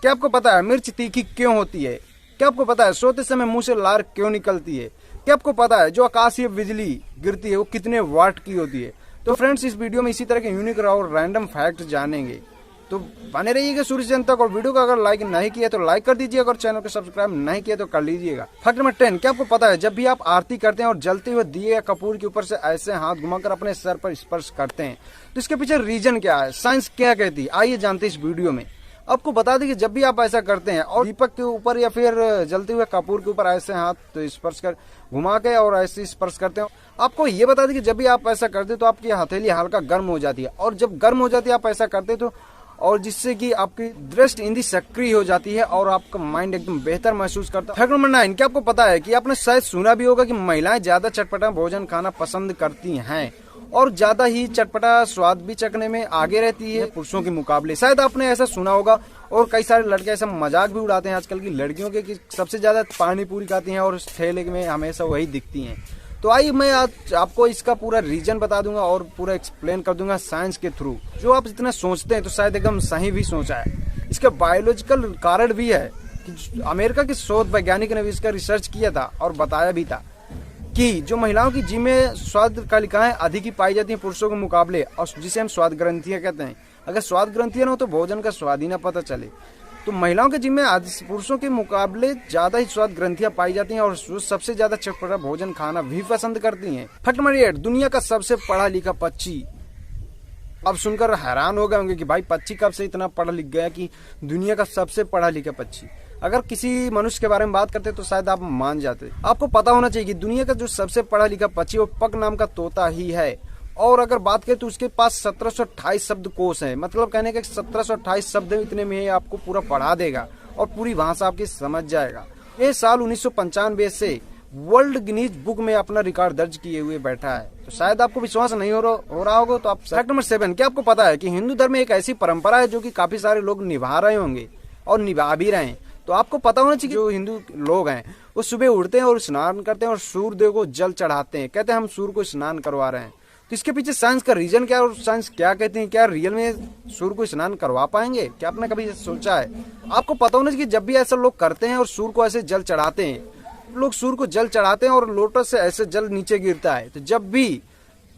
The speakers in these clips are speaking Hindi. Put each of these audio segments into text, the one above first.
क्या आपको पता है मिर्च तीखी क्यों होती है? क्या आपको पता है सोते समय मुंह से लार क्यों निकलती है? क्या आपको पता है जो आकाशीय बिजली गिरती है वो कितने वाट की होती है? तो फ्रेंड्स, इस वीडियो में इसी तरह के यूनिक और रैंडम फैक्ट जानेंगे, तो बने रहिएगा शुरू से अंत तक। और वीडियो को अगर लाइक नहीं किया तो लाइक कर दीजिएगा, अगर चैनल को सब्सक्राइब नहीं किया तो कर लीजिएगा। फैक्ट नंबर 10, क्या आपको पता है जब भी आप आरती करते हैं और जलते हुए दिए या कपूर के ऊपर से ऐसे हाथ घुमाकर अपने सर पर स्पर्श करते हैं, तो इसके पीछे रीजन क्या है, साइंस क्या कहती है, आइए जानते हैं इस वीडियो में। आपको बता दें कि जब भी आप ऐसा करते हैं और दीपक के ऊपर या फिर जलते हुए कपूर के ऊपर ऐसे हाथ स्पर्श कर घुमा के और ऐसे स्पर्श करते हो, आपको ये बता दें कि जब भी आप ऐसा करते तो आपकी हथेली हल्का गर्म हो जाती है, और जब गर्म हो जाती है आप ऐसा करते तो, और जिससे कि आपकी दृष्टि इंद्रिय सक्रिय हो जाती है और आपका माइंड एकदम बेहतर महसूस करता है। फैक्ट नंबर 9, क्या आपको पता है कि आपने शायद सुना भी होगा कि महिलाएं ज्यादा चटपटा भोजन खाना पसंद करती हैं और ज्यादा ही चटपटा स्वाद भी चखने में आगे रहती है पुरुषों के मुकाबले। शायद आपने ऐसा सुना होगा, और कई सारे लड़के ऐसा मजाक भी उड़ाते हैं आजकल की लड़कियों के कि सबसे ज्यादा पानी पूरी खाती हैं और उस ठेले में हमेशा वही दिखती हैं। तो आइए मैं आज आपको इसका पूरा रीजन बता दूंगा और पूरा एक्सप्लेन कर दूंगा साइंस के थ्रू। जो आप जितना सोचते हैं तो शायद एकदम सही भी सोचा है। इसका बायोलॉजिकल कारण भी है कि अमेरिका के शोध वैज्ञानिक ने भी इसका रिसर्च किया था और बताया भी था कि जो महिलाओं की जीभ में स्वाद कालिकाएं अधिक ही पाई जाती हैं पुरुषों के मुकाबले, और जिसे हम स्वाद ग्रंथियां कहते हैं। अगर स्वाद ग्रंथियां न हो तो भोजन का स्वाद ही ना पता चले। तो महिलाओं के जिम में पुरुषों के मुकाबले ज्यादा ही स्वाद ग्रंथियां पाई जाती हैं और सबसे ज्यादा चटपटा भोजन खाना भी पसंद करती हैं। फैक्ट नंबर 8, दुनिया का सबसे पढ़ा लिखा पक्षी। अब सुनकर हैरान हो गए होंगे कि भाई पक्षी कब से इतना पढ़ा लिख गया कि दुनिया का सबसे पढ़ा लिखा पक्षी। अगर किसी मनुष्य के बारे में बात करते तो शायद आप मान जाते। आपको पता होना चाहिए कि दुनिया का जो सबसे पढ़ा लिखा पक्षी वो पग नाम का तोता ही है। और अगर बात करें तो उसके पास 1728 शब्दकोश है, मतलब कहने का 1728 शब्द इतने में आपको पूरा पढ़ा देगा और पूरी भाषा आपकी समझ जाएगा। ये साल 1995 से वर्ल्ड गिनीज बुक में अपना रिकॉर्ड दर्ज किए हुए बैठा है। तो शायद आपको विश्वास नहीं हो रहा होगा तो आप। फैक्ट नंबर 7, क्या आपको पता है कि हिंदू धर्म में एक ऐसी परंपरा है जो कि काफी सारे लोग निभा रहे होंगे और निभा भी रहे हैं। तो आपको पता होना चाहिए जो हिंदू लोग हैं वो सुबह उठते हैं और स्नान करते हैं और सूर्य देव को जल चढ़ाते हैं, कहते हैं हम सूर्य को स्नान करवा रहे हैं। तो इसके पीछे साइंस का रीजन क्या और साइंस क्या कहते हैं, क्या रियल में सूर्य को स्नान करवा पाएंगे? क्या आपने कभी सोचा है? आपको पता होना चाहिए कि जब भी ऐसा लोग करते हैं और सूर्य को ऐसे जल चढ़ाते हैं, लोग सूर्य को जल चढ़ाते हैं और लोटस से ऐसे जल नीचे गिरता है, तो जब भी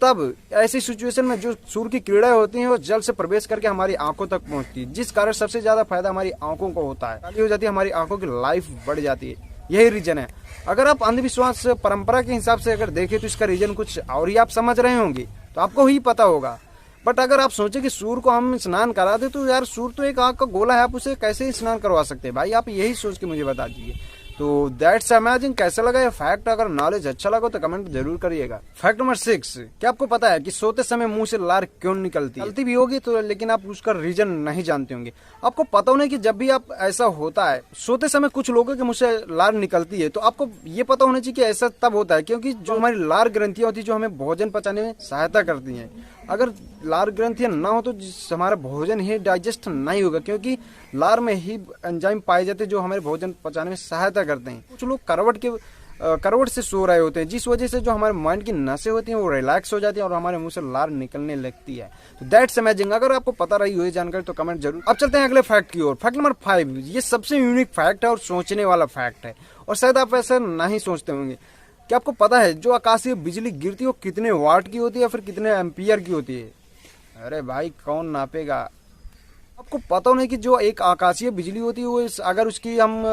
तब ऐसी सिचुएशन में जो सूर्य की किरणें होती हैं वो जल से प्रवेश करके हमारी आंखों तक पहुंचती है, जिस कारण सबसे ज्यादा फायदा हमारी आंखों को होता है, हो जाती है हमारी आंखों की लाइफ बढ़ जाती है। यही रीजन है। अगर आप अंधविश्वास परंपरा के हिसाब से अगर देखें तो इसका रीजन कुछ और ही आप समझ रहे होंगे, तो आपको ही पता होगा। बट अगर आप सोचे कि सूर्य को हम स्नान करा दे तो यार सूर्य तो एक आंख का गोला है, आप उसे कैसे ही स्नान करवा सकते हैं भाई? आप यही सोच के मुझे बता दीजिए। तो दैट्स अमेजिंग। कैसा लगा ये फैक्ट? अगर नॉलेज अच्छा लगा तो कमेंट जरूर करिएगा। फैक्ट नंबर 6, क्या आपको पता है कि सोते समय मुंह से लार क्यों निकलती भी होगी तो, लेकिन आप उसका रीजन नहीं जानते होंगे। आपको पता होना कि जब भी आप ऐसा होता है सोते समय कुछ लोगों के मुंह से लार निकलती है, तो आपको ये पता होना चाहिए कि ऐसा तब होता है क्योंकि जो हमारी लार ग्रंथियां होती है जो हमें भोजन पचाने में सहायता करती हैं, अगर लार ग्रंथियां ना हो तो हमारा भोजन ही डाइजेस्ट नहीं होगा, क्योंकि लार में ही एंजाइम पाए जाते हैं जो हमारे भोजन पचाने में सहायता करते हैं। कुछ लोग करवट से सो रहे होते हैं, जिस वजह से जो हमारे माइंड की नसें होती हैं वो रिलैक्स हो जाती है और हमारे मुंह से लार निकलने लगती है। तो दैट्स अमेजिंग। अगर आपको पता रही हो ये जानकारी तो कमेंट जरूर। अब चलते हैं अगले फैक्ट की ओर। फैक्ट नंबर 5, ये सबसे यूनिक फैक्ट है और सोचने वाला फैक्ट है, और शायद आप ऐसा नहीं सोचते होंगे। क्या आपको पता है जो आकाशीय बिजली गिरती है वो कितने वाट की होती है या फिर कितने एम्पियर की होती है? अरे भाई कौन नापेगा? आपको पता होना है कि जो एक आकाशीय बिजली होती है वो अगर उसकी हम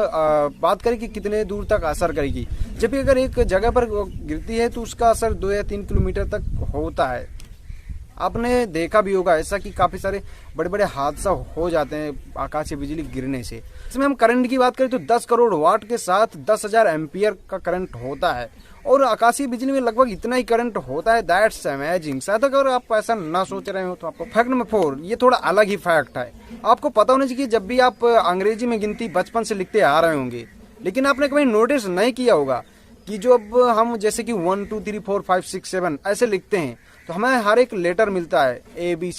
बात करें कि कितने दूर तक असर करेगी, जबकि अगर एक जगह पर गिरती है तो उसका असर 2 या 3 किलोमीटर तक होता है। आपने देखा भी होगा ऐसा कि काफी सारे बड़े बड़े हादसा हो जाते हैं आकाशीय बिजली गिरने से। इसमें हम करंट की बात करें तो 10 करोड़ वाट के साथ 10,000 एम्पियर का करंट होता है, और आकाशीय बिजली में लगभग इतना ही करंट होता है। That's amazing. शायद अगर आप ऐसा ना सोच रहे हो तो आपको। फैक्ट नंबर 4, ये थोड़ा अलग ही फैक्ट है। आपको पता होना चाहिए कि जब भी आप अंग्रेजी में गिनती बचपन से लिखते आ रहे होंगे, लेकिन आपने कभी नोटिस नहीं किया होगा कि जो अब हम जैसे कि 1 2 3 4 5 6 7 ऐसे लिखते हैं तो हमें हर एक लेटर मिलता है, ए बी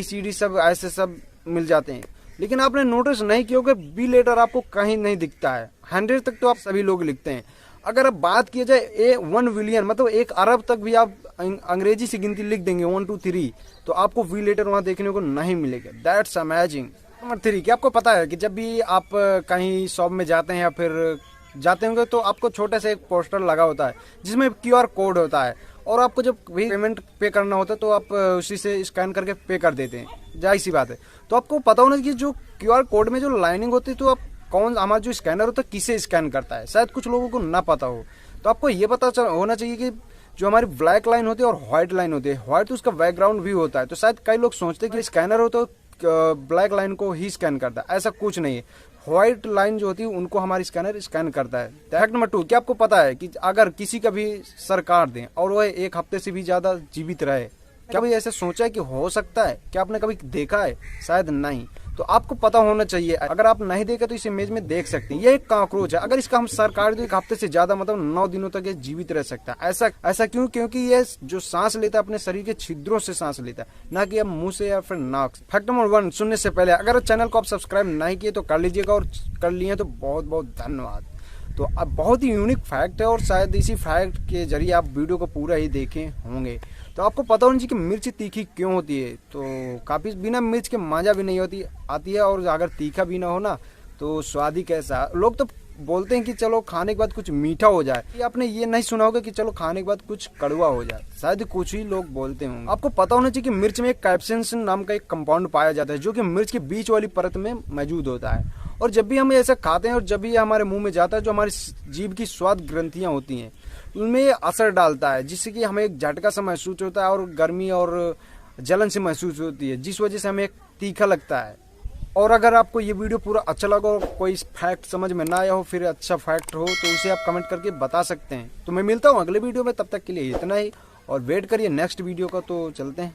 सी डी सब ऐसे सब मिल जाते हैं, लेकिन आपने नोटिस नहीं किया होगा बी लेटर आपको कहीं नहीं दिखता है। 100 तक तो आप सभी लोग लिखते हैं। अगर अब बात किया जाए 1 बिलियन मतलब 1 अरब तक भी आप अंग्रेजी से गिनती लिख देंगे 1 2 3 तो आपको वी लेटर वहां देखने को नहीं मिलेगा। That's amazing. नंबर 3, क्या आपको पता है कि जब भी आप कहीं शॉप में जाते हैं या फिर जाते होंगे तो आपको छोटे से एक पोस्टर लगा होता है जिसमें QR कोड होता है, और आपको जब भी पेमेंट पे करना होता है तो आप उसी से स्कैन करके पे कर देते हैं, जाहिर सी बात है। तो आपको पता होना कि जो QR कोड में जो लाइनिंग होती है तो आप कौन, हमारा जो स्कैनर होता है किसे स्कैन करता है, शायद कुछ लोगों को ना पता हो। तो आपको ये पता होना चाहिए कि जो हमारी ब्लैक लाइन होती है और व्हाइट लाइन होती है, व्हाइट तो उसका बैकग्राउंड व्यू होता है, तो शायद कई लोग सोचते हैं कि स्कैनर हो तो ब्लैक लाइन को ही स्कैन करता है, ऐसा कुछ नहीं है। व्हाइट लाइन जो होती है उनको हमारी स्कैनर स्कैन करता है। फैक्ट नंबर 2, क्या आपको पता है कि अगर किसी का भी सर काट दें और वह 1 हफ्ते से भी ज्यादा जीवित रहे, क्या कभी ऐसे सोचा है कि हो सकता है? क्या आपने कभी देखा है? शायद नहीं। तो आपको पता होना चाहिए, अगर आप नहीं देखे तो इस इमेज में देख सकते हैं, ये एक कॉकरोच है। अगर इसका हम सर काट दें 1 हफ्ते से ज्यादा, मतलब 9 दिनों तक ये जीवित रह सकता है। ऐसा क्यों? क्योंकि ये जो सांस लेता है अपने शरीर के छिद्रों से सांस लेता है, ना कि मुंह से या फिर नाक से। फैक्ट नंबर 1 सुनने से पहले अगर चैनल को आप सब्सक्राइब नहीं किए तो कर लीजिएगा, और कर लिए तो बहुत बहुत धन्यवाद। तो अब बहुत ही यूनिक फैक्ट है और शायद इसी फैक्ट के जरिए आप वीडियो को पूरा ही देखे होंगे। तो आपको पता होना चाहिए कि मिर्च तीखी क्यों होती है। तो काफ़ी बिना मिर्च के मजा भी नहीं आती है, और अगर तीखा भी ना हो ना तो स्वाद ही कैसा। लोग तो बोलते हैं कि चलो खाने के बाद कुछ मीठा हो जाए, ये आपने ये नहीं सुना होगा कि चलो खाने के बाद कुछ कड़वा हो जाए, शायद कुछ ही लोग बोलते होंगे। आपको पता होना चाहिए कि मिर्च में एक कैप्सिन नाम का एक कंपाउंड पाया जाता है जो कि मिर्च के बीच वाली परत में मौजूद होता है, और जब भी हम ऐसा खाते हैं और जब भी ये हमारे मुंह में जाता है, जो हमारी जीभ की स्वाद ग्रंथियां होती हैं उनमें ये असर डालता है, जिससे कि हमें एक झटका सा महसूस होता है और गर्मी और जलन से महसूस होती है, जिस वजह से हमें तीखा लगता है। और अगर आपको ये वीडियो पूरा अच्छा लगा और कोई फैक्ट समझ में ना आया हो, फिर अच्छा फैक्ट हो, तो उसे आप कमेंट करके बता सकते हैं। तो मैं मिलता हूँ अगले वीडियो में, तब तक के लिए इतना ही, और वेट करिए नेक्स्ट वीडियो का। तो चलते हैं।